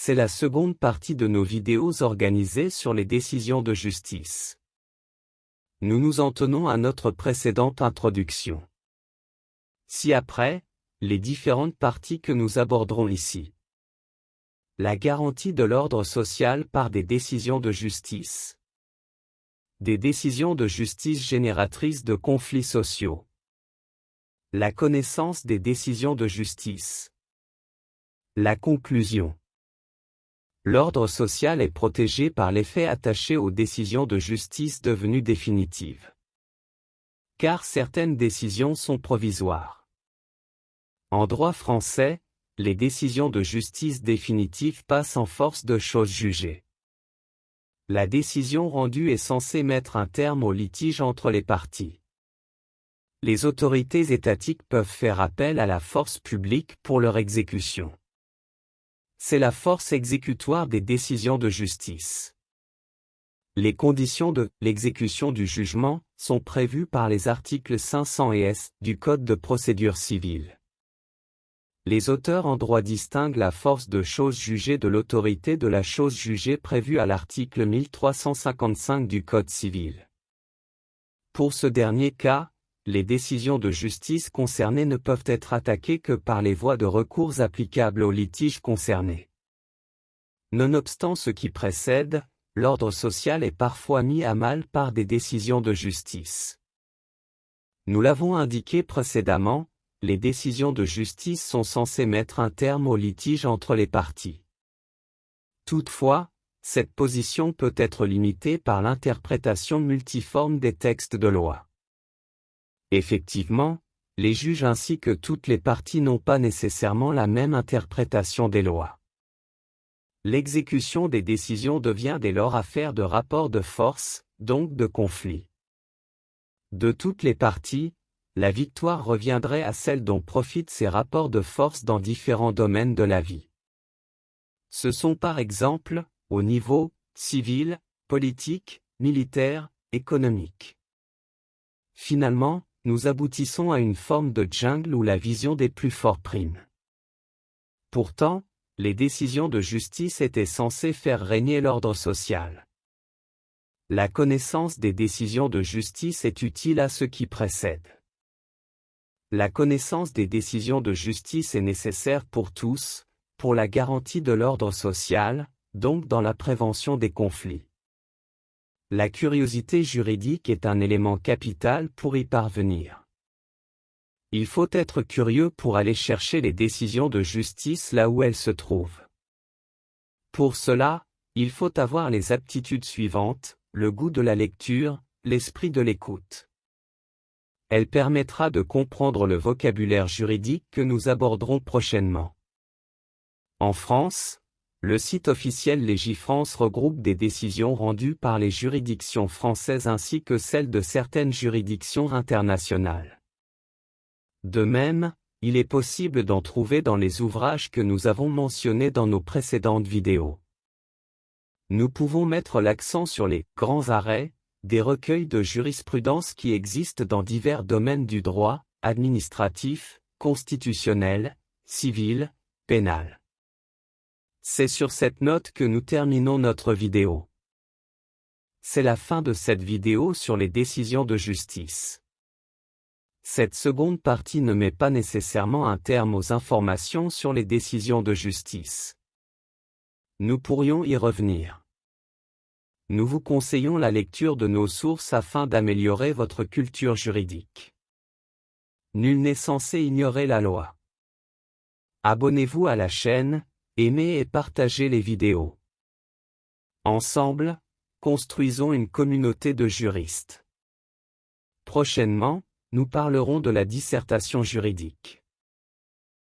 C'est la seconde partie de nos vidéos organisées sur les décisions de justice. Nous nous en tenons à notre précédente introduction. Ci-après, les différentes parties que nous aborderons ici. La garantie de l'ordre social par des décisions de justice. Des décisions de justice génératrices de conflits sociaux. La connaissance des décisions de justice. La conclusion. L'ordre social est protégé par l'effet attaché aux décisions de justice devenues définitives. Car certaines décisions sont provisoires. En droit français, les décisions de justice définitives passent en force de chose jugée. La décision rendue est censée mettre un terme au litige entre les parties. Les autorités étatiques peuvent faire appel à la force publique pour leur exécution. C'est la force exécutoire des décisions de justice. Les conditions de l'exécution du jugement sont prévues par les articles 500 et S du Code de procédure civile. Les auteurs en droit distinguent la force de chose jugée de l'autorité de la chose jugée prévue à l'article 1355 du Code civil. Pour ce dernier cas, les décisions de justice concernées ne peuvent être attaquées que par les voies de recours applicables au litige concerné. Nonobstant ce qui précède, l'ordre social est parfois mis à mal par des décisions de justice. Nous l'avons indiqué précédemment, les décisions de justice sont censées mettre un terme au litige entre les parties. Toutefois, cette position peut être limitée par l'interprétation multiforme des textes de loi. Effectivement, les juges ainsi que toutes les parties n'ont pas nécessairement la même interprétation des lois. L'exécution des décisions devient dès lors affaire de rapport de force, donc de conflit. De toutes les parties, la victoire reviendrait à celle dont profitent ces rapports de force dans différents domaines de la vie. Ce sont par exemple, au niveau civil, politique, militaire, économique. Finalement, nous aboutissons à une forme de jungle où la vision des plus forts prime. Pourtant, les décisions de justice étaient censées faire régner l'ordre social. La connaissance des décisions de justice est utile à ceux qui précèdent. La connaissance des décisions de justice est nécessaire pour tous, pour la garantie de l'ordre social, donc dans la prévention des conflits. La curiosité juridique est un élément capital pour y parvenir. Il faut être curieux pour aller chercher les décisions de justice là où elles se trouvent. Pour cela, il faut avoir les aptitudes suivantes, le goût de la lecture, l'esprit de l'écoute. Elle permettra de comprendre le vocabulaire juridique que nous aborderons prochainement. En France, le site officiel Légifrance regroupe des décisions rendues par les juridictions françaises ainsi que celles de certaines juridictions internationales. De même, il est possible d'en trouver dans les ouvrages que nous avons mentionnés dans nos précédentes vidéos. Nous pouvons mettre l'accent sur les grands arrêts, des recueils de jurisprudence qui existent dans divers domaines du droit, administratif, constitutionnel, civil, pénal. C'est sur cette note que nous terminons notre vidéo. C'est la fin de cette vidéo sur les décisions de justice. Cette seconde partie ne met pas nécessairement un terme aux informations sur les décisions de justice. Nous pourrions y revenir. Nous vous conseillons la lecture de nos sources afin d'améliorer votre culture juridique. Nul n'est censé ignorer la loi. Abonnez-vous à la chaîne, aimez et partagez les vidéos. Ensemble, construisons une communauté de juristes. Prochainement, nous parlerons de la dissertation juridique.